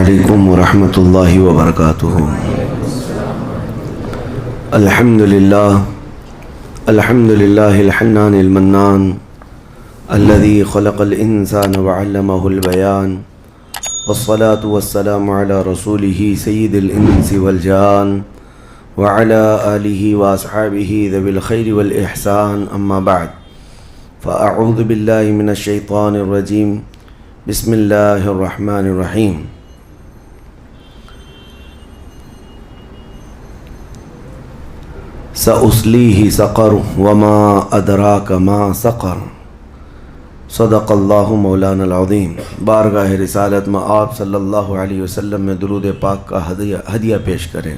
علیکم ورحمۃ اللہ وبرکاتہ۔ الحمد للہ الحنان المنان الذي خلق الانسان وعلمه البیان، والصلاة والسلام على رسوله سید الانس والجان وعلى آلہ واصحابہ ذوی الخیر والاحسان، اما بعد فاعوذ باللہ من الشیطان الرجیم، بسم اللہ الرحمن الرحیم۔ سأصلیہ سقر وما ادراک ما سقر، صدق اللہ مولانا العظیم۔ بارگاہ رسالت میں آپ صلی اللہ علیہ وسلم میں درود پاک کا ہدیہ پیش کریں۔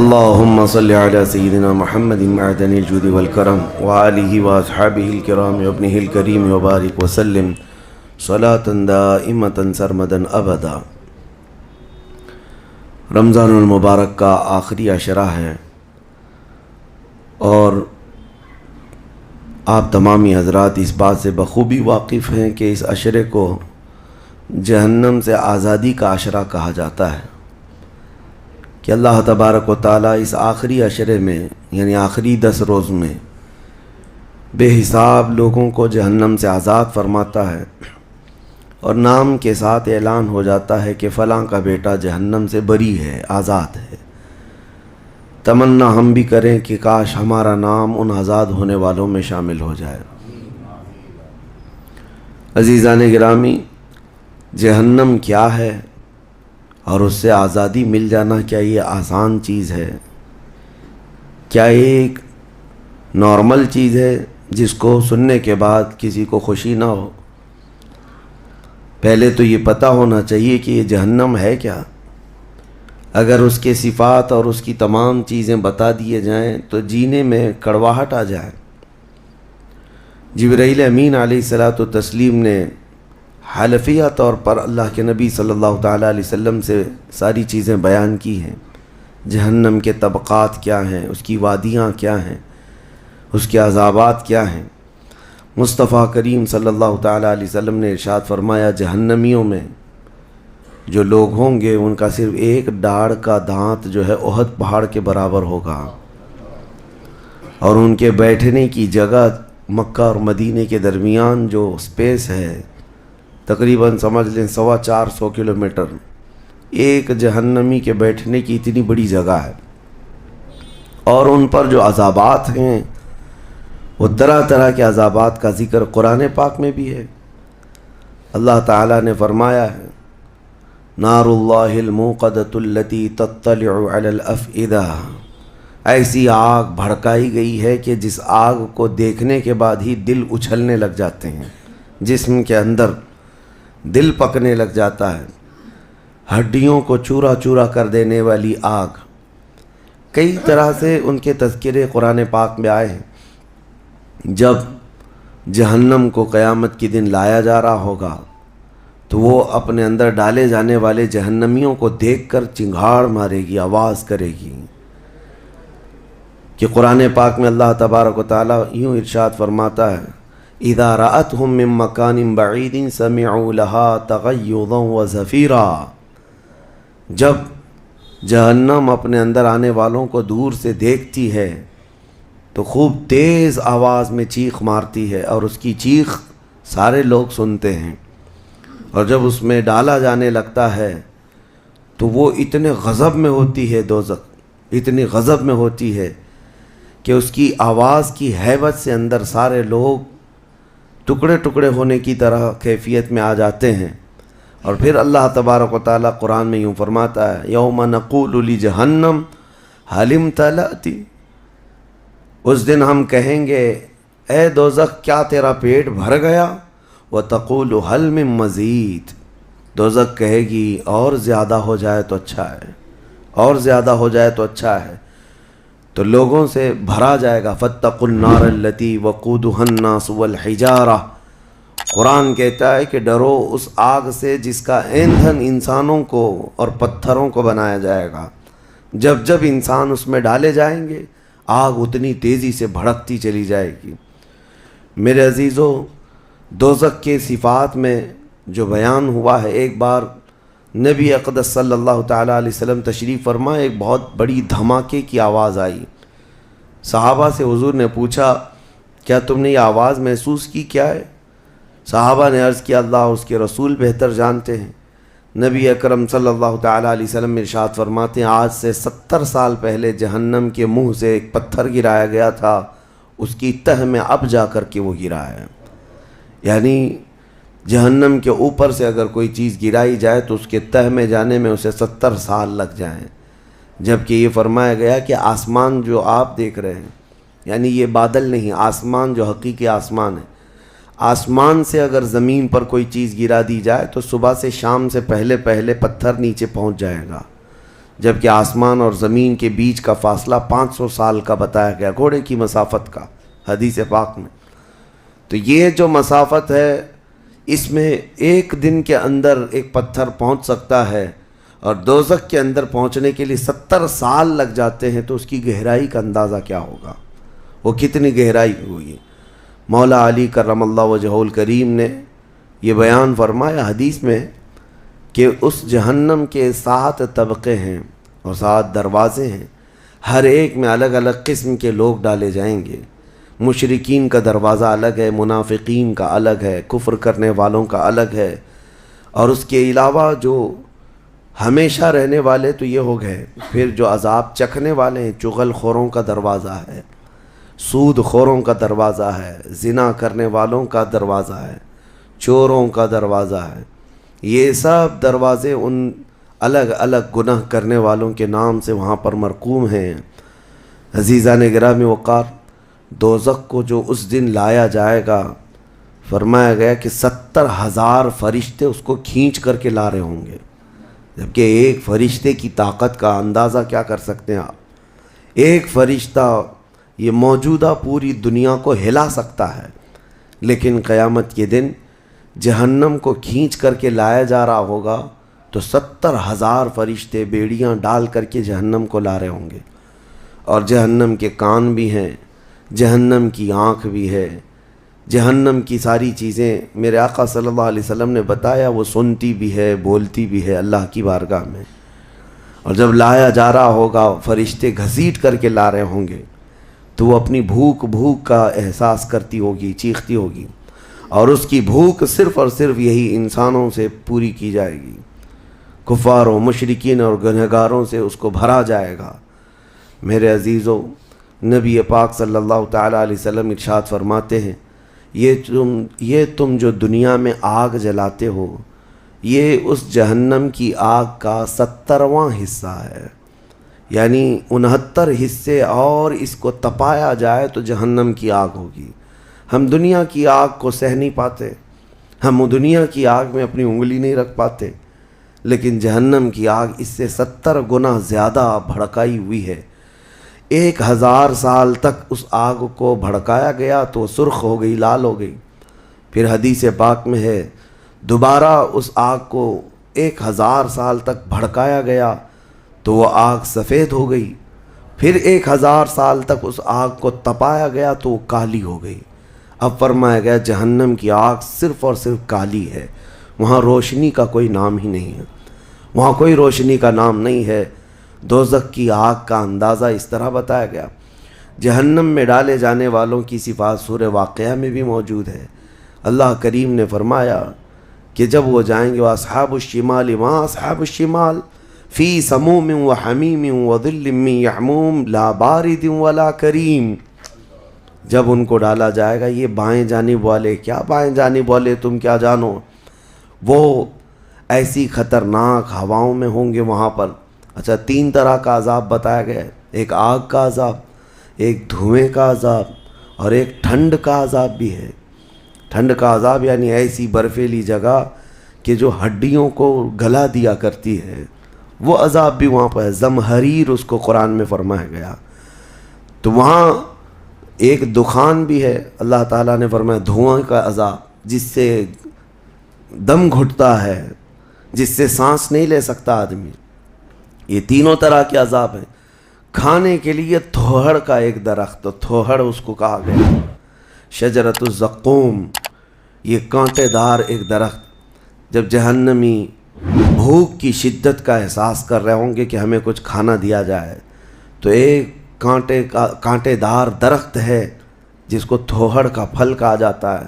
اللہم صلی علی سیدنا محمد معدن الجود والکرم وآلہ واصحابہ الکرام وابنہ الکریم وبارک وسلم صلاۃ دائمۃ سرمدا ابدا۔ رمضان المبارک کا آخری عشرہ ہے، اور آپ تمامی حضرات اس بات سے بخوبی واقف ہیں کہ اس عشرے کو جہنم سے آزادی کا عشرہ کہا جاتا ہے، کہ اللہ تبارک و تعالیٰ اس آخری عشرے میں یعنی آخری 10 روز میں بے حساب لوگوں کو جہنم سے آزاد فرماتا ہے، اور نام کے ساتھ اعلان ہو جاتا ہے کہ فلاں کا بیٹا جہنم سے بری ہے، آزاد ہے۔ تمنا ہم بھی کریں کہ کاش ہمارا نام ان آزاد ہونے والوں میں شامل ہو جائے۔ عزیزان گرامی، جہنم کیا ہے اور اس سے آزادی مل جانا کیا یہ آسان چیز ہے؟ کیا ایک نارمل چیز ہے جس کو سننے کے بعد کسی کو خوشی نہ ہو؟ پہلے تو یہ پتہ ہونا چاہیے کہ یہ جہنم ہے کیا۔ اگر اس کے صفات اور اس کی تمام چیزیں بتا دیے جائیں تو جینے میں کڑواہٹ آ جائے۔ جبرائیل امین علیہ الصلاۃ والتسلیم نے حلفیہ طور پر اللہ کے نبی صلی اللہ تعالیٰ علیہ وسلم سے ساری چیزیں بیان کی ہیں۔ جہنم کے طبقات کیا ہیں، اس کی وادیاں کیا ہیں، اس کے عذابات کیا ہیں۔ مصطفیٰ کریم صلی اللہ تعالیٰ علیہ وسلم نے ارشاد فرمایا، جہنمیوں میں جو لوگ ہوں گے ان کا صرف ایک ڈاڑھ کا دانت جو ہے احد پہاڑ کے برابر ہوگا، اور ان کے بیٹھنے کی جگہ مکہ اور مدینے کے درمیان جو سپیس ہے تقریباً سمجھ لیں 450 کلومیٹر، ایک جہنمی کے بیٹھنے کی اتنی بڑی جگہ ہے۔ اور ان پر جو عذابات ہیں وہ طرح طرح کے عذابات کا ذکر قرآن پاک میں بھی ہے۔ اللہ تعالیٰ نے فرمایا ہے، نار اللہ الموقدۃ التی تطلع علی الافئدہ، ایسی آگ بھڑکائی گئی ہے کہ جس آگ کو دیکھنے کے بعد ہی دل اچھلنے لگ جاتے ہیں، جسم کے اندر دل پکنے لگ جاتا ہے، ہڈیوں کو چورا چورا کر دینے والی آگ۔ کئی طرح سے ان کے تذکرے قرآن پاک میں آئے ہیں۔ جب جہنم کو قیامت کے دن لایا جا رہا ہوگا تو وہ اپنے اندر ڈالے جانے والے جہنمیوں کو دیکھ کر چنگھاڑ مارے گی، آواز کرے گی، کہ قرآن پاک میں اللہ تبارک و تعالیٰ یوں ارشاد فرماتا ہے، اذا رأتهم من مکان بعید سمعوا لها تغیظا وزفیرا۔ جب جہنم اپنے اندر آنے والوں کو دور سے دیکھتی ہے تو خوب تیز آواز میں چیخ مارتی ہے، اور اس کی چیخ سارے لوگ سنتے ہیں۔ اور جب اس میں ڈالا جانے لگتا ہے تو وہ اتنے غضب میں ہوتی ہے، دوزخ اتنی غضب میں ہوتی ہے کہ اس کی آواز کی ہیبت سے اندر سارے لوگ ٹکڑے ٹکڑے ہونے کی طرح کیفیت میں آ جاتے ہیں۔ اور پھر اللہ تبارک و تعالیٰ قرآن میں یوں فرماتا ہے، یوم نقول لجہنم هل امتلأت، اس دن ہم کہیں گے اے دوزخ کیا تیرا پیٹ بھر گیا؟ وَتَقُولُ هَلْ مِن مَزِيد، دوزخ کہے گی اور زیادہ ہو جائے تو اچھا ہے، اور زیادہ ہو جائے تو اچھا ہے۔ تو لوگوں سے بھرا جائے گا، فَاتَّقُوا النَّارَ الَّتِي وَقُودُهَا النَّاسُ وَالْحِجَارَةُ، قرآن کہتا ہے کہ ڈرو اس آگ سے جس کا ایندھن انسانوں کو اور پتھروں کو بنایا جائے گا۔ جب جب انسان اس میں ڈالے جائیں گے آگ اتنی تیزی سے بھڑکتی چلی جائے گی۔ میرے عزیزو، دوزخ کے صفات میں جو بیان ہوا ہے، ایک بار نبی اقدس صلی اللہ تعالیٰ علیہ وسلم تشریف فرما، ایک بہت بڑی دھماکے کی آواز آئی۔ صحابہ سے حضور نے پوچھا کیا تم نے یہ آواز محسوس کی، کیا ہے؟ صحابہ نے عرض کیا اللہ اس کے رسول بہتر جانتے ہیں۔ نبی اکرم صلی اللہ تعالیٰ علیہ وسلم ارشاد فرماتے ہیں آج سے 70 سال پہلے جہنم کے منہ سے ایک پتھر گرایا گیا تھا، اس کی تہ میں اب جا کر کے وہ گرا ہے۔ یعنی جہنم کے اوپر سے اگر کوئی چیز گرائی جائے تو اس کے تہ میں جانے میں اسے 70 سال لگ جائیں، جبکہ یہ فرمایا گیا کہ آسمان جو آپ دیکھ رہے ہیں، یعنی یہ بادل نہیں، آسمان جو حقیقی آسمان ہے، آسمان سے اگر زمین پر کوئی چیز گرا دی جائے تو صبح سے شام سے پہلے پہلے پتھر نیچے پہنچ جائے گا، جبکہ آسمان اور زمین کے بیچ کا فاصلہ 500 سال کا بتایا گیا، گھوڑے کی مسافت کا، حدیث پاک میں۔ تو یہ جو مسافت ہے اس میں ایک دن کے اندر ایک پتھر پہنچ سکتا ہے، اور دوزخ کے اندر پہنچنے کے لیے 70 سال لگ جاتے ہیں، تو اس کی گہرائی کا اندازہ کیا ہوگا، وہ کتنی گہرائی ہوئی۔ مولا علی کرم اللہ وجہہ الکریم نے یہ بیان فرمایا حدیث میں کہ اس جہنم کے 7 طبقے ہیں اور 7 دروازے ہیں، ہر ایک میں الگ الگ قسم کے لوگ ڈالے جائیں گے۔ مشرکین کا دروازہ الگ ہے، منافقین کا الگ ہے، کفر کرنے والوں کا الگ ہے، اور اس کے علاوہ جو ہمیشہ رہنے والے تو یہ ہو گئے، پھر جو عذاب چکھنے والے ہیں، چغل خوروں کا دروازہ ہے، سود خوروں کا دروازہ ہے، زنا کرنے والوں کا دروازہ ہے، چوروں کا دروازہ ہے۔ یہ سب دروازے ان الگ الگ گناہ کرنے والوں کے نام سے وہاں پر مرقوم ہیں۔ عزیزان گرامی وقار، دوزخ کو جو اس دن لایا جائے گا، فرمایا گیا کہ 70,000 فرشتے اس کو کھینچ کر کے لا رہے ہوں گے، جبکہ ایک فرشتے کی طاقت کا اندازہ کیا کر سکتے ہیں آپ؟ ایک فرشتہ یہ موجودہ پوری دنیا کو ہلا سکتا ہے، لیکن قیامت کے دن جہنم کو کھینچ کر کے لایا جا رہا ہوگا تو 70,000 فرشتے بیڑیاں ڈال کر کے جہنم کو لا رہے ہوں گے، اور جہنم کے کان بھی ہیں، جہنم کی آنکھ بھی ہے، جہنم کی ساری چیزیں میرے آقا صلی اللہ علیہ وسلم نے بتایا وہ سنتی بھی ہے، بولتی بھی ہے اللہ کی بارگاہ میں۔ اور جب لایا جا رہا ہوگا فرشتے گھسیٹ کر کے لا رہے ہوں گے تو وہ اپنی بھوک کا احساس کرتی ہوگی، چیختی ہوگی، اور اس کی بھوک صرف اور صرف یہی انسانوں سے پوری کی جائے گی، کفاروں، مشرکین اور گنہگاروں سے اس کو بھرا جائے گا۔ میرے عزیزو، نبی پاک صلی اللہ تعالیٰ علیہ وسلم ارشاد فرماتے ہیں یہ تم جو دنیا میں آگ جلاتے ہو، یہ اس جہنم کی آگ کا 70واں حصہ ہے، یعنی 69 حصے اور اس کو تپایا جائے تو جہنم کی آگ ہوگی۔ ہم دنیا کی آگ کو سہ نہیں پاتے، ہم دنیا کی آگ میں اپنی انگلی نہیں رکھ پاتے، لیکن جہنم کی آگ اس سے 70 گنا زیادہ بھڑکائی ہوئی ہے۔ 1000 سال تک اس آگ کو بھڑکایا گیا تو سرخ ہو گئی، لال ہو گئی، پھر حدیث پاک میں ہے دوبارہ اس آگ کو 1000 سال تک بھڑکایا گیا تو وہ آگ سفید ہو گئی، پھر 1000 سال تک اس آگ کو تپایا گیا تو وہ کالی ہو گئی۔ اب فرمایا گیا جہنم کی آگ صرف اور صرف کالی ہے، وہاں روشنی کا کوئی نام ہی نہیں ہے، وہاں کوئی روشنی کا نام نہیں ہے۔ دوزخ کی آگ کا اندازہ اس طرح بتایا گیا۔ جہنم میں ڈالے جانے والوں کی صفات سورہ واقعہ میں بھی موجود ہے۔ اللہ کریم نے فرمایا کہ جب وہ جائیں گے وَأَصْحَابُ الشِّمَالِ مَا أَصْحَابُ الشِّمَالِ فِي سَمُومٍ وَحَمِيمٍ وَظِلٍّ مِّن يَحْمُومٍ لَا بَارِدٍ وَلَا كَرِيمٍ، جب ان کو ڈالا جائے گا، یہ بائیں جانب والے، کیا بائیں جانب والے تم کیا جانو، وہ ایسی خطرناک ہواؤں میں ہوں گے وہاں پر۔ اچھا، 3 طرح کا عذاب بتایا گیا ہے، ایک آگ کا عذاب، ایک دھوئیں کا عذاب، اور ایک ٹھنڈ کا عذاب بھی ہے۔ ٹھنڈ کا عذاب یعنی ایسی برفیلی جگہ کہ جو ہڈیوں کو گلا دیا کرتی ہے، وہ عذاب بھی وہاں پر ہے، زمہریر اس کو قرآن میں فرمایا گیا۔ تو وہاں ایک دخان بھی ہے، اللہ تعالیٰ نے فرمایا دھواں کا عذاب، جس سے دم گھٹتا ہے، جس سے سانس نہیں لے سکتا آدمی۔ یہ تینوں طرح کے عذاب ہیں۔ کھانے کے لیے تھوہڑ کا ایک درخت، تھوہڑ اس کو کہا گیا، شجرۃ الزقوم، یہ کانٹے دار ایک درخت، جب جہنمی بھوک کی شدت کا احساس کر رہے ہوں گے کہ ہمیں کچھ کھانا دیا جائے، تو ایک کانٹے دار درخت ہے جس کو تھوہڑ کا پھل کہا جاتا ہے،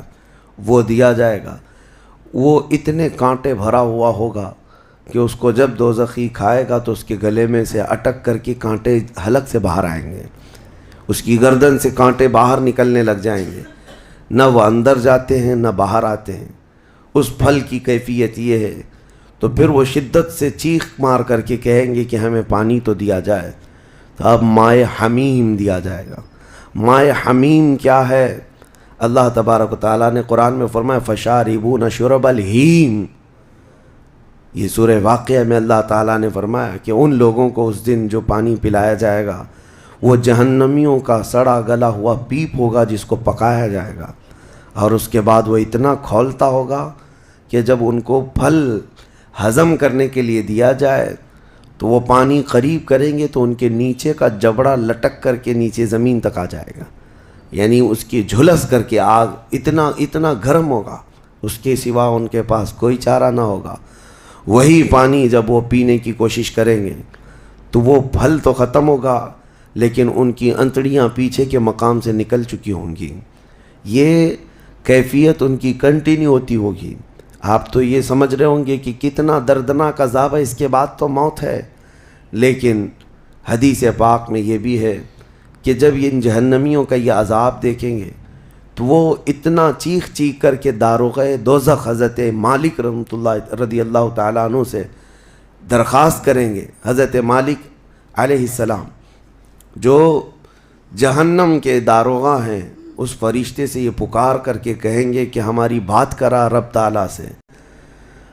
وہ دیا جائے گا۔ وہ اتنے کانٹے بھرا ہوا ہوگا کہ اس کو جب دوزخی کھائے گا تو اس کے گلے میں سے اٹک کر کے کانٹے حلق سے باہر آئیں گے، اس کی گردن سے کانٹے باہر نکلنے لگ جائیں گے، نہ وہ اندر جاتے ہیں نہ باہر آتے ہیں۔ اس پھل کی کیفیت یہ ہے، تو پھر وہ شدت سے چیخ مار کر کے کہیں گے کہ ہمیں پانی تو دیا جائے، تو اب مائے حمیم دیا جائے گا۔ مائے حمیم کیا ہے؟ اللہ تبارک و تعالیٰ نے قرآن میں فرمایا فشاربون شرب الہیم۔ یہ سورہ واقعہ میں اللہ تعالیٰ نے فرمایا کہ ان لوگوں کو اس دن جو پانی پلایا جائے گا وہ جہنمیوں کا سڑا گلا ہوا پیپ ہوگا جس کو پکایا جائے گا، اور اس کے بعد وہ اتنا کھولتا ہوگا کہ جب ان کو پھل ہضم کرنے کے لیے دیا جائے تو وہ پانی قریب کریں گے تو ان کے نیچے کا جبڑا لٹک کر کے نیچے زمین تک آ جائے گا، یعنی اس کی جھلس کر کے آگ اتنا گرم ہوگا، اس کے سوا ان کے پاس کوئی چارہ نہ ہوگا۔ وہی پانی جب وہ پینے کی کوشش کریں گے تو وہ پھل تو ختم ہوگا لیکن ان کی انتڑیاں پیچھے کے مقام سے نکل چکی ہوں گی، یہ کیفیت ان کی کنٹینیو ہوتی ہوگی۔ آپ تو یہ سمجھ رہے ہوں گے کہ کتنا دردناک عذاب ہے، اس کے بعد تو موت ہے، لیکن حدیث پاک میں یہ بھی ہے کہ جب ان جہنمیوں کا یہ عذاب دیکھیں گے تو وہ اتنا چیخ کر کے داروغہ دوزخ حضرت مالک رحمۃ اللہ رضی اللہ تعالیٰ عنہ سے درخواست کریں گے۔ حضرت مالک علیہ السلام جو جہنم کے داروغہ ہیں، اس فرشتے سے یہ پکار کر کے کہیں گے کہ ہماری بات کرا رب تعالیٰ سے،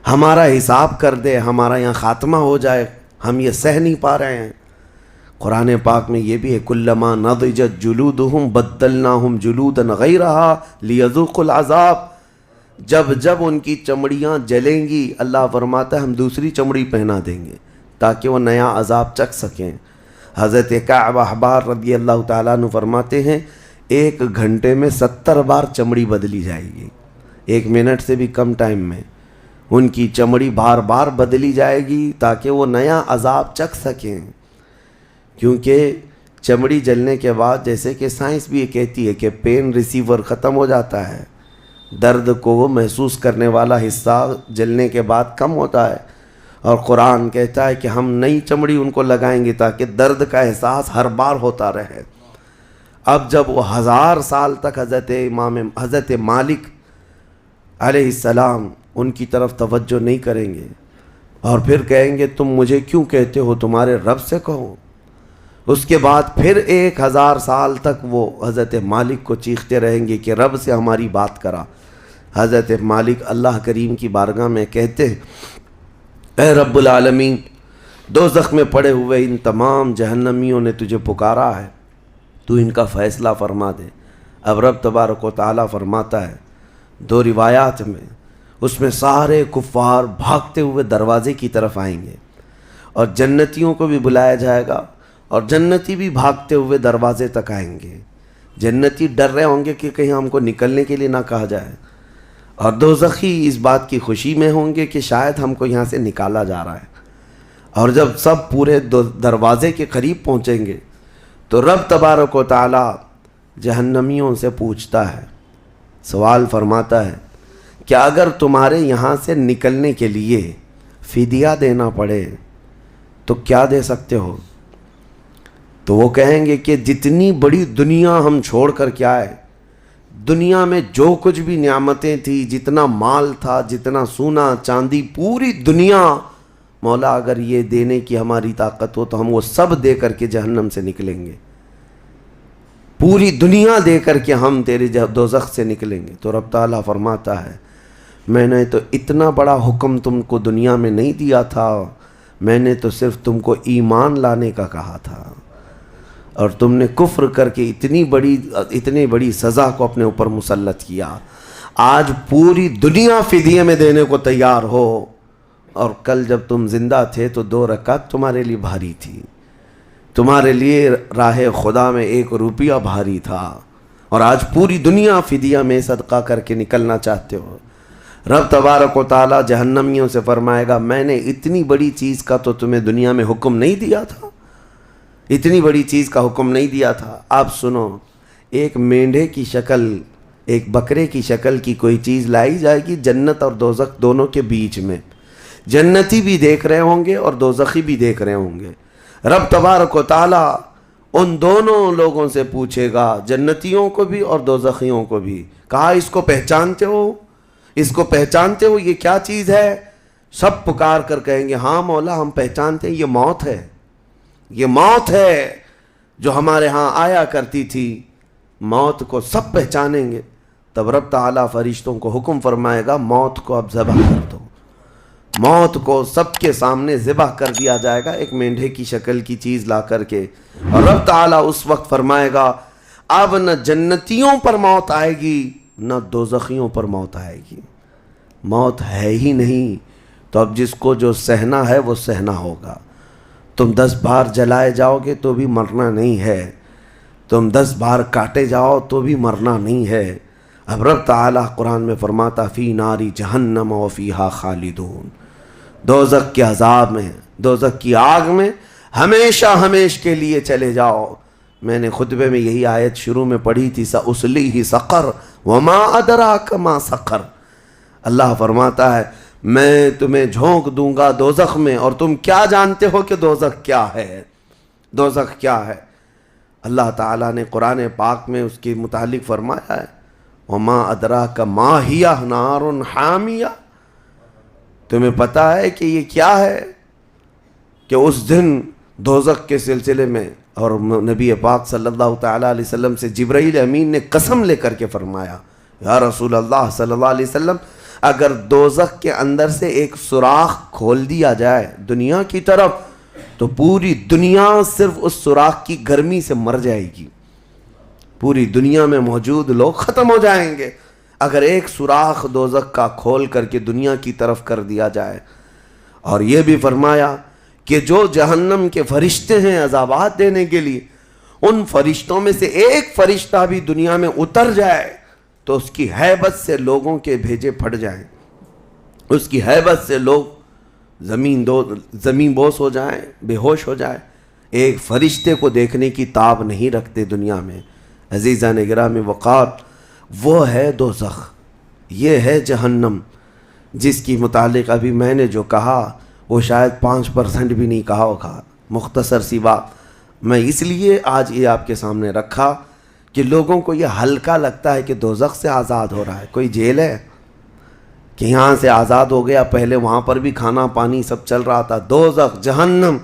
ہمارا حساب کر دے، ہمارا یہاں خاتمہ ہو جائے، ہم یہ سہ نہیں پا رہے ہیں۔ قرآن پاک میں یہ بھی ہے کلما نضجت جلودہم بدلناہم جلودا غیرہا لیذوقوا العذاب، جب ان کی چمڑیاں جلیں گی اللہ فرماتا ہے ہم دوسری چمڑی پہنا دیں گے تاکہ وہ نیا عذاب چکھ سکیں۔ حضرت کعب احبار رضی اللہ تعالیٰ عنہ فرماتے ہیں 1 گھنٹے میں 70 بار چمڑی بدلی جائے گی، 1 منٹ سے بھی کم ٹائم میں ان کی چمڑی بار بار بدلی جائے گی تاکہ وہ نیا عذاب چکھ سکیں۔ کیونکہ چمڑی جلنے کے بعد جیسے کہ سائنس بھی یہ کہتی ہے کہ پین ریسیور ختم ہو جاتا ہے، درد کو وہ محسوس کرنے والا حصہ جلنے کے بعد کم ہوتا ہے، اور قرآن کہتا ہے کہ ہم نئی چمڑی ان کو لگائیں گے تاکہ درد کا احساس ہر بار ہوتا رہے۔ اب جب وہ 1000 سال تک حضرت مالک علیہ السلام ان کی طرف توجہ نہیں کریں گے اور پھر کہیں گے تم مجھے کیوں کہتے ہو، تمہارے رب سے کہو، اس کے بعد پھر 1000 سال تک وہ حضرت مالک کو چیختے رہیں گے کہ رب سے ہماری بات کرا۔ حضرت مالک اللہ کریم کی بارگاہ میں کہتے اے رب العالمین، دوزخ میں پڑے ہوئے ان تمام جہنمیوں نے تجھے پکارا ہے، تو ان کا فیصلہ فرما دے۔ اب رب تبارک و تعالیٰ فرماتا ہے 2 روایات میں، اس میں سارے کفار بھاگتے ہوئے دروازے کی طرف آئیں گے اور جنتیوں کو بھی بلایا جائے گا اور جنتی بھی بھاگتے ہوئے دروازے تک آئیں گے۔ جنتی ڈر رہے ہوں گے کہ کہیں ہم کو نکلنے کے لیے نہ کہا جائے، اور دوزخی اس بات کی خوشی میں ہوں گے کہ شاید ہم کو یہاں سے نکالا جا رہا ہے۔ اور جب سب پورے دروازے کے قریب پہنچیں گے تو رب تبارک و تعالی جہنمیوں سے پوچھتا ہے، سوال فرماتا ہے کہ اگر تمہارے یہاں سے نکلنے کے لیے فدیہ دینا پڑے تو کیا دے سکتے ہو؟ تو وہ کہیں گے کہ جتنی بڑی دنیا ہم چھوڑ کر کے آئے، دنیا میں جو کچھ بھی نعمتیں تھی، جتنا مال تھا، جتنا سونا چاندی، پوری دنیا، مولا اگر یہ دینے کی ہماری طاقت ہو تو ہم وہ سب دے کر کے جہنم سے نکلیں گے، پوری دنیا دے کر کے ہم تیرے دوزخ سے نکلیں گے۔ تو رب تعالیٰ فرماتا ہے میں نے تو اتنا بڑا حکم تم کو دنیا میں نہیں دیا تھا، میں نے تو صرف تم کو ایمان لانے کا کہا تھا، اور تم نے کفر کر کے اتنی بڑی سزا کو اپنے اوپر مسلط کیا۔ آج پوری دنیا فدیے میں دینے کو تیار ہو، اور کل جب تم زندہ تھے تو 2 رکعت تمہارے لیے بھاری تھی، تمہارے لیے راہ خدا میں 1 روپیہ بھاری تھا، اور آج پوری دنیا فدیہ میں صدقہ کر کے نکلنا چاہتے ہو۔ رب تبارک و تعالیٰ جہنمیوں سے فرمائے گا میں نے اتنی بڑی چیز کا تو تمہیں دنیا میں حکم نہیں دیا تھا، اتنی بڑی چیز کا حکم نہیں دیا تھا۔ آپ سنو، ایک مینڈھے کی شکل، ایک بکرے کی شکل کی کوئی چیز لائی جائے گی جنت اور دوزخ دونوں کے بیچ میں، جنتی بھی دیکھ رہے ہوں گے اور دوزخی بھی دیکھ رہے ہوں گے۔ رب تبارک و تعالیٰ ان دونوں لوگوں سے پوچھے گا، جنتیوں کو بھی اور دوزخیوں کو بھی، کہا اس کو پہچانتے ہو، اس کو پہچانتے ہو، یہ کیا چیز ہے؟ سب پکار کر کہیں گے ہاں مولا ہم پہچانتے ہیں، یہ موت ہے، یہ موت ہے جو ہمارے ہاں آیا کرتی تھی۔ موت کو سب پہچانیں گے۔ تب رب تعالیٰ فرشتوں کو حکم فرمائے گا موت کو اب ذبح کر دو۔ موت کو سب کے سامنے ذبح کر دیا جائے گا، ایک مینڈھے کی شکل کی چیز لا کر کے، اور رب تعالیٰ اس وقت فرمائے گا اب نہ جنتیوں پر موت آئے گی نہ دوزخیوں پر موت آئے گی، موت ہے ہی نہیں۔ تو اب جس کو جو سہنا ہے وہ سہنا ہوگا۔ تم 10 بار جلائے جاؤ گے تو بھی مرنا نہیں ہے، تم 10 بار کاٹے جاؤ تو بھی مرنا نہیں ہے۔ اب رب تعالیٰ قرآن میں فرماتا فی ناری جہنم و فیہا خالدون، دوزخ کے عذاب میں، دوزخ کی آگ میں ہمیشہ ہمیش کے لیے چلے جاؤ۔ میں نے خطبے میں یہی آیت شروع میں پڑھی تھی، سأصلیہ سقر وما ادراک ما سقر۔ اللہ فرماتا ہے میں تمہیں جھونک دوں گا دوزخ میں، اور تم کیا جانتے ہو کہ دوزخ کیا ہے، دوزخ کیا ہے؟ اللہ تعالیٰ نے قرآن پاک میں اس کے متعلق فرمایا ہے وما ادراک ما ہی نار حامیہ، تمہیں پتہ ہے کہ یہ کیا ہے؟ کہ اس دن دوزخ کے سلسلے میں، اور نبی پاک صلی اللہ تعالیٰ علیہ وسلم سے جبرائیل امین نے قسم لے کر کے فرمایا یا رسول اللہ صلی اللہ علیہ وسلم اگر دوزخ کے اندر سے ایک سوراخ کھول دیا جائے دنیا کی طرف تو پوری دنیا صرف اس سوراخ کی گرمی سے مر جائے گی، پوری دنیا میں موجود لوگ ختم ہو جائیں گے اگر ایک سوراخ دوزخ کا کھول کر کے دنیا کی طرف کر دیا جائے۔ اور یہ بھی فرمایا کہ جو جہنم کے فرشتے ہیں عذابات دینے کے لیے، ان فرشتوں میں سے ایک فرشتہ بھی دنیا میں اتر جائے تو اس کی ہیبت سے لوگوں کے بھیجے پھٹ جائیں، اس کی ہیبت سے لوگ زمین بوس ہو جائیں، بے ہوش ہو جائیں، ایک فرشتے کو دیکھنے کی تاب نہیں رکھتے دنیا میں۔ عزیزان گرامی وقار، وہ ہے دوزخ، یہ ہے جہنم، جس کی متعلق ابھی میں نے جو کہا وہ شاید 5% بھی نہیں کہا ہوگا، مختصر سی بات میں اس لیے آج یہ آپ کے سامنے رکھا کہ لوگوں کو یہ ہلکا لگتا ہے کہ دوزخ سے آزاد ہو رہا ہے، کوئی جیل ہے کہ یہاں سے آزاد ہو گیا، پہلے وہاں پر بھی کھانا پانی سب چل رہا تھا۔ دوزخ، جہنم،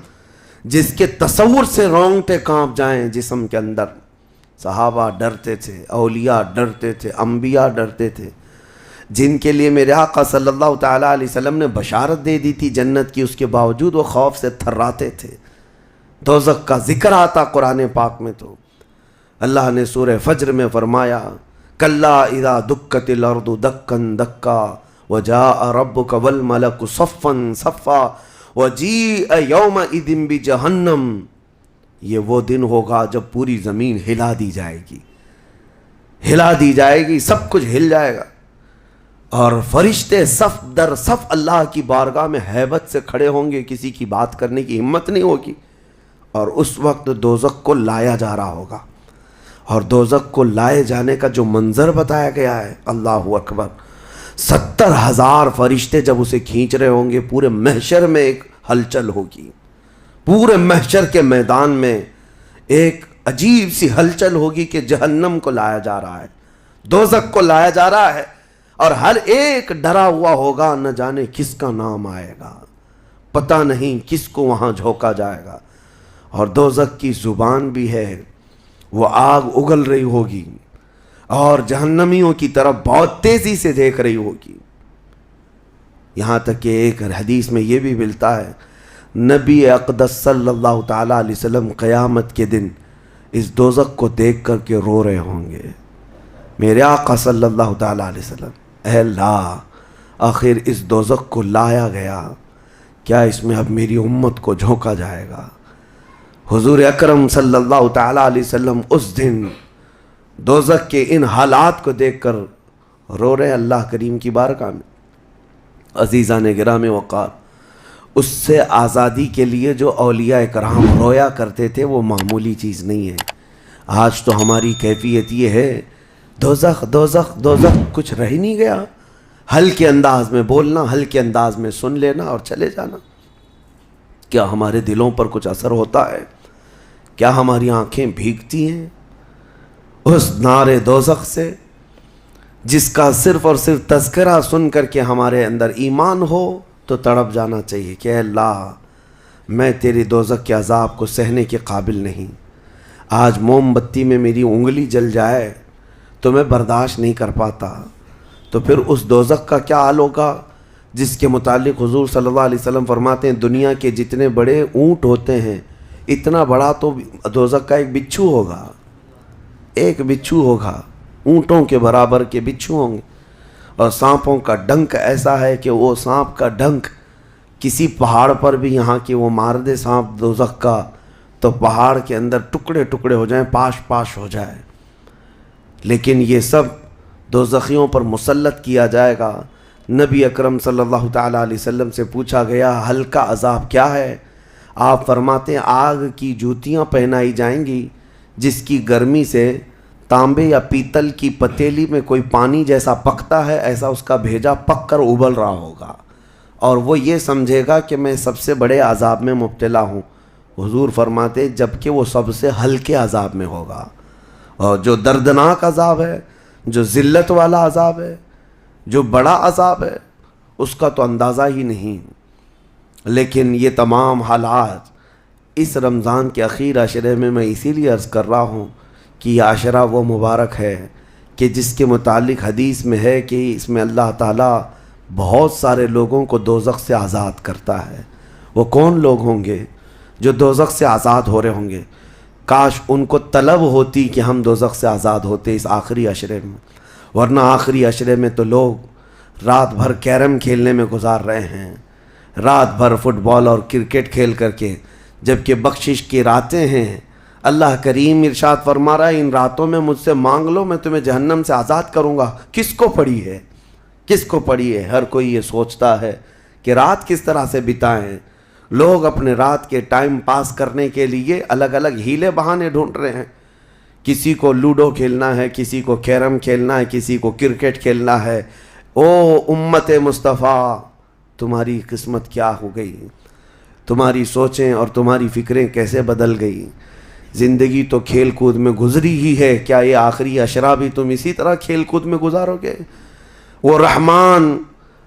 جس کے تصور سے رونگٹے کانپ جائیں جسم کے اندر۔ صحابہ ڈرتے تھے، اولیاء ڈرتے تھے، انبیاء ڈرتے تھے، جن کے لیے میرے آقا صلی اللہ تعالیٰ علیہ وسلم نے بشارت دے دی تھی جنت کی، اس کے باوجود وہ خوف سے تھراتے تھے۔ دوزخ کا ذکر آتا قرآن پاک میں تو اللہ نے سورہ فجر میں فرمایا کلا اذا دکت الارض دکا دکا وجاء ربک والملک صفا صفا وجیء یومئذ بجہنم، یہ وہ دن ہوگا جب پوری زمین ہلا دی جائے گی، ہلا دی جائے گی، سب کچھ ہل جائے گا، اور فرشتے صف در صف اللہ کی بارگاہ میں ہیبت سے کھڑے ہوں گے، کسی کی بات کرنے کی ہمت نہیں ہوگی۔ اور اس وقت دوزخ کو لایا جا رہا ہوگا، اور دوزخ کو لائے جانے کا جو منظر بتایا گیا ہے، اللہ اکبر، 70,000 فرشتے جب اسے کھینچ رہے ہوں گے، پورے محشر میں ایک ہلچل ہوگی، پورے محشر کے میدان میں ایک عجیب سی ہلچل ہوگی کہ جہنم کو لایا جا رہا ہے، دوزخ کو لایا جا رہا ہے، اور ہر ایک ڈرا ہوا ہوگا، نہ جانے کس کا نام آئے گا، پتہ نہیں کس کو وہاں جھونکا جائے گا۔ اور دوزخ کی زبان بھی ہے، وہ آگ اگل رہی ہوگی اور جہنمیوں کی طرف بہت تیزی سے دیکھ رہی ہوگی، یہاں تک کہ ایک حدیث میں یہ بھی ملتا ہے نبی اقدس صلی اللہ تعالیٰ علیہ وسلم قیامت کے دن اس دوزخ کو دیکھ کر کے رو رہے ہوں گے، میرے آقا صلی اللہ تعالیٰ علیہ وسلم، اے اللہ آخر اس دوزخ کو لایا گیا، کیا اس میں اب میری امت کو جھونکا جائے گا؟ حضور اکرم صلی اللہ تعالیٰ علیہ وسلم اس دن دوزخ کے ان حالات کو دیکھ کر رو رہے اللہ کریم کی بارگاہ میں۔ عزیزان گرامی وقار، اس سے آزادی کے لیے جو اولیاء کرام رویا کرتے تھے وہ معمولی چیز نہیں ہے۔ آج تو ہماری کیفیت یہ ہے دوزخ دوزخ دوزخ، کچھ رہ ہی نہیں گیا، ہلکے انداز میں بولنا، ہلکے انداز میں سن لینا اور چلے جانا۔ کیا ہمارے دلوں پر کچھ اثر ہوتا ہے؟ کیا ہماری آنکھیں بھیگتی ہیں اس نار دوزخ سے جس کا صرف اور صرف تذکرہ سن کر کے ہمارے اندر ایمان ہو تو تڑپ جانا چاہیے کہ اے اللہ میں تیری دوزخ کے عذاب کو سہنے کے قابل نہیں۔ آج موم بتی میں میری انگلی جل جائے تو میں برداشت نہیں کر پاتا، تو پھر اس دوزخ کا کیا حال ہوگا جس کے متعلق حضور صلی اللہ علیہ وسلم فرماتے ہیں دنیا کے جتنے بڑے اونٹ ہوتے ہیں اتنا بڑا تو دوزخ کا ایک بچھو ہوگا، ایک بچھو ہوگا، اونٹوں کے برابر کے بچھو ہوں گے۔ اور سانپوں کا ڈنک ایسا ہے کہ وہ سانپ کا ڈنک کسی پہاڑ پر بھی یہاں کی وہ مار دے سانپ دوزخ کا تو پہاڑ کے اندر ٹکڑے ٹکڑے ہو جائیں، پاش پاش ہو جائے۔ لیکن یہ سب دوزخیوں پر مسلط کیا جائے گا۔ نبی اکرم صلی اللہ تعالیٰ علیہ وسلم سے پوچھا گیا ہلکا عذاب کیا ہے؟ آپ فرماتے ہیں آگ کی جوتیاں پہنائی جائیں گی جس کی گرمی سے تانبے یا پیتل کی پتیلی میں کوئی پانی جیسا پکتا ہے ایسا اس کا بھیجا پک کر ابل رہا ہوگا، اور وہ یہ سمجھے گا کہ میں سب سے بڑے عذاب میں مبتلا ہوں۔ حضور فرماتے جبکہ وہ سب سے ہلکے عذاب میں ہوگا، اور جو دردناک عذاب ہے، جو ذلت والا عذاب ہے، جو بڑا عذاب ہے، اس کا تو اندازہ ہی نہیں۔ لیکن یہ تمام حالات اس رمضان کے اخیر عشرے میں اسی لیے عرض کر رہا ہوں کہ یہ عشرہ وہ مبارک ہے کہ جس کے متعلق حدیث میں ہے کہ اس میں اللہ تعالیٰ بہت سارے لوگوں کو دوزخ سے آزاد کرتا ہے۔ وہ کون لوگ ہوں گے جو دوزخ سے آزاد ہو رہے ہوں گے؟ کاش ان کو طلب ہوتی کہ ہم دوزخ سے آزاد ہوتے اس آخری عشرے میں، ورنہ آخری عشرے میں تو لوگ رات بھر کیرم کھیلنے میں گزار رہے ہیں، رات بھر فٹ بال اور کرکٹ کھیل کر کے، جبکہ بخشش کی راتیں ہیں۔ اللہ کریم ارشاد فرما رہا ہے ان راتوں میں مجھ سے مانگ لو میں تمہیں جہنم سے آزاد کروں گا۔ کس کو پڑی ہے؟ کس کو پڑی ہے؟ ہر کوئی یہ سوچتا ہے کہ رات کس طرح سے بتائیں۔ لوگ اپنے رات کے ٹائم پاس کرنے کے لیے الگ الگ ہیلے بہانے ڈھونڈ رہے ہیں۔ کسی کو لوڈو کھیلنا ہے، کسی کو کیرم کھیلنا ہے، کسی کو کرکٹ کھیلنا ہے۔ او امت مصطفیٰ تمہاری قسمت کیا ہو گئی؟ تمہاری سوچیں اور تمہاری فکریں کیسے بدل گئی؟ زندگی تو کھیل کود میں گزری ہی ہے، کیا یہ آخری عشرہ بھی تم اسی طرح کھیل کود میں گزارو گے؟ وہ رحمان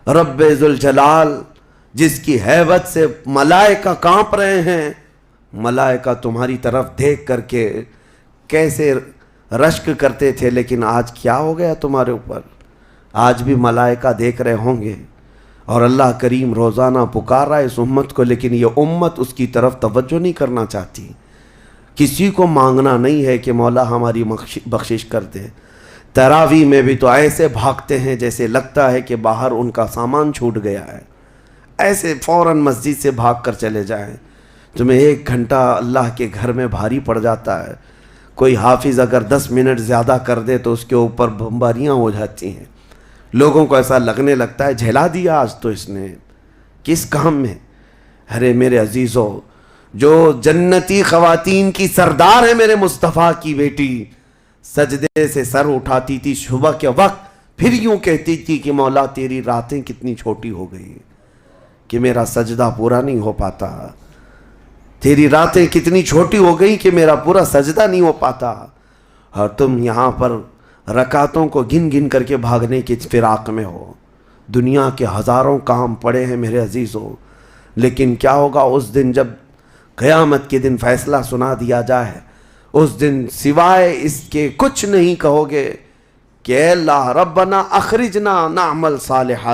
رب ذوالجلال جس کی ہیبت سے ملائکہ کانپ رہے ہیں، ملائکہ تمہاری طرف دیکھ کر کے کیسے رشک کرتے تھے، لیکن آج کیا ہو گیا تمہارے اوپر؟ آج بھی ملائکہ دیکھ رہے ہوں گے، اور اللہ کریم روزانہ پکار رہا ہے اس امت کو، لیکن یہ امت اس کی طرف توجہ نہیں کرنا چاہتی۔ کسی کو مانگنا نہیں ہے کہ مولا ہماری بخشش کر دے۔ تراویح میں بھی تو ایسے بھاگتے ہیں جیسے لگتا ہے کہ باہر ان کا سامان چھوٹ گیا ہے، ایسے فوراً مسجد سے بھاگ کر چلے جائیں۔ تمہیں 1 گھنٹہ اللہ کے گھر میں بھاری پڑ جاتا ہے، کوئی حافظ اگر 10 منٹ زیادہ کر دے تو اس کے اوپر بمباریاں ہو جاتی ہیں، لوگوں کو ایسا لگنے لگتا ہے جھلا دیا آج تو اس نے، کس کام میں؟ ارے میرے عزیزو، جو جنتی خواتین کی سردار ہے میرے مصطفیٰ کی بیٹی، سجدے سے سر اٹھاتی تھی صبح کے وقت، پھر یوں کہتی تھی کہ مولا تیری راتیں کتنی چھوٹی ہو گئی کہ میرا سجدہ پورا نہیں ہو پاتا، تیری راتیں کتنی چھوٹی ہو گئی کہ میرا پورا سجدہ نہیں ہو پاتا۔ اور تم یہاں پر رکعتوں کو گن گن کر کے بھاگنے کے فراق میں ہو۔ دنیا کے ہزاروں کام پڑے ہیں میرے عزیزوں، لیکن کیا ہوگا اس دن جب قیامت کے دن فیصلہ سنا دیا جائے؟ اس دن سوائے اس کے کچھ نہیں کہو گے کہ اے اللہ ربنا اخرجنا نعمل صالحا،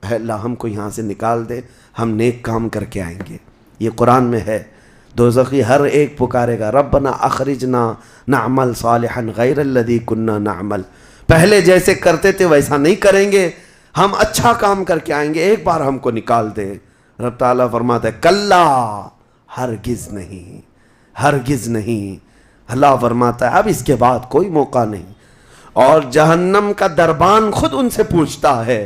اے اللہ ہم کو یہاں سے نکال دے، ہم نیک کام کر کے آئیں گے۔ یہ قرآن میں ہے، دوزخی ہر ایک پکارے گا ربنا اخرجنا نعمل صالحا غیر الذی کننا نعمل، پہلے جیسے کرتے تھے ویسا نہیں کریں گے، ہم اچھا کام کر کے آئیں گے، ایک بار ہم کو نکال دے۔ رب تعالیٰ فرماتا ہے کلا، ہرگز نہیں، ہرگز نہیں۔ اللہ فرماتا ہے اب اس کے بعد کوئی موقع نہیں، اور جہنم کا دربان خود ان سے پوچھتا ہے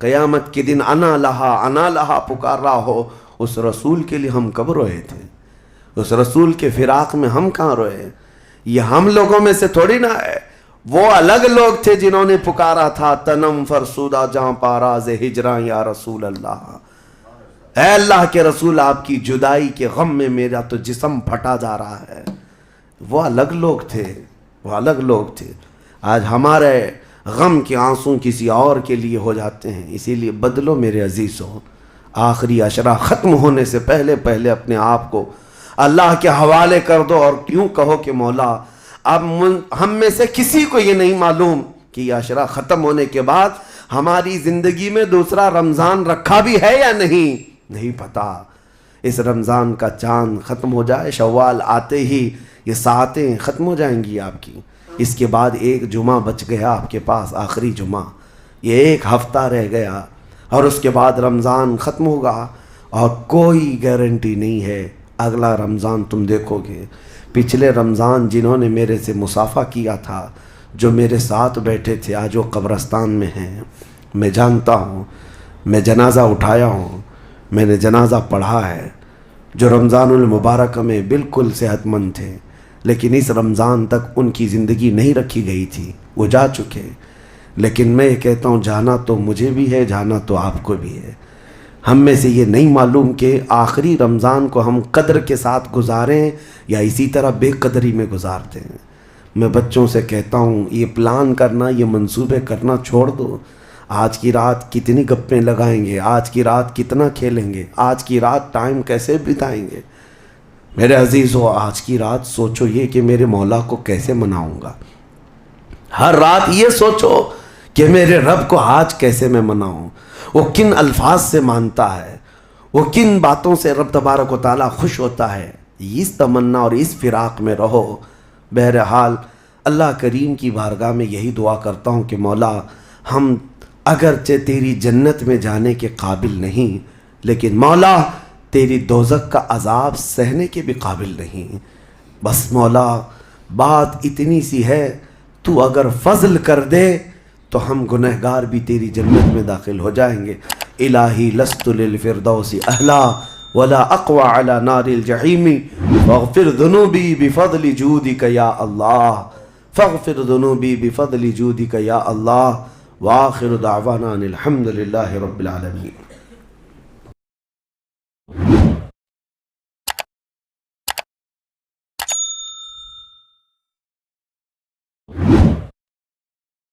قیامت کے دن انا لہا پکار رہا ہو، اس رسول کے لیے ہم کب روئے تھے؟ اس رسول کے فراق میں ہم کہاں روئے؟ یہ ہم لوگوں میں سے تھوڑی نہ ہے، وہ الگ لوگ تھے جنہوں نے پکارا تھا تنم فرسودہ جہاں پاراز ہجراں یا رسول اللہ، اے اللہ کے رسول آپ کی جدائی کے غم میں میرا تو جسم پھٹا جا رہا ہے۔ وہ الگ لوگ تھے، وہ الگ لوگ تھے۔ آج ہمارے غم کے آنسوں کسی اور کے لیے ہو جاتے ہیں، اسی لیے بدلو میرے عزیزوں، آخری عشرہ ختم ہونے سے پہلے پہلے اپنے آپ کو اللہ کے حوالے کر دو، اور کیوں کہو کہ مولا اب ہم میں سے کسی کو یہ نہیں معلوم کہ یہ عشرہ ختم ہونے کے بعد ہماری زندگی میں دوسرا رمضان رکھا بھی ہے یا نہیں پتا۔ اس رمضان کا چاند ختم ہو جائے، شوال آتے ہی یہ ساعتیں ختم ہو جائیں گی آپ کی، اس کے بعد ایک جمعہ بچ گیا آپ کے پاس، آخری جمعہ، یہ ایک ہفتہ رہ گیا، اور اس کے بعد رمضان ختم ہوگا، اور کوئی گارنٹی نہیں ہے اگلا رمضان تم دیکھو گے۔ پچھلے رمضان جنہوں نے میرے سے مصافحہ کیا تھا، جو میرے ساتھ بیٹھے تھے، آج وہ قبرستان میں ہیں، میں جانتا ہوں، میں جنازہ اٹھایا ہوں، میں نے جنازہ پڑھا ہے، جو رمضان المبارک میں بالکل صحت مند تھے، لیکن اس رمضان تک ان کی زندگی نہیں رکھی گئی تھی، وہ جا چکے۔ لیکن میں کہتا ہوں جانا تو مجھے بھی ہے، جانا تو آپ کو بھی ہے۔ ہم میں سے یہ نہیں معلوم کہ آخری رمضان کو ہم قدر کے ساتھ گزاریں یا اسی طرح بے قدری میں گزارتے ہیں۔ میں بچوں سے کہتا ہوں یہ پلان کرنا، یہ منصوبے کرنا چھوڑ دو۔ آج کی رات کتنی گپیں لگائیں گے، آج کی رات کتنا کھیلیں گے، آج کی رات ٹائم کیسے بتائیں گے۔ میرے عزیزو، آج کی رات سوچو یہ کہ میرے مولا کو کیسے مناؤں گا۔ ہر رات یہ سوچو کہ میرے رب کو آج کیسے میں مناؤں، وہ کن الفاظ سے مانتا ہے، وہ کن باتوں سے رب تبارک و تعالیٰ خوش ہوتا ہے۔ اس تمنا اور اس فراق میں رہو۔ بہرحال اللہ کریم کی بارگاہ میں یہی دعا کرتا ہوں کہ مولا ہم اگرچہ تیری جنت میں جانے کے قابل نہیں، لیکن مولا تیری دوزخ کا عذاب سہنے کے بھی قابل نہیں۔ بس مولا بات اتنی سی ہے، تو اگر فضل کر دے تو ہم گنہگار بھی تیری جنت میں داخل ہو جائیں گے۔ الہی لست للفردوس اہلا ولا اقوى على نار الجحیم فاغفر ذنوبی بفضل جودک یا اللہ، فاغفر ذنوبی بفضل جودک یا اللہ، وآخر دعوانا الحمد للہ رب العالمین۔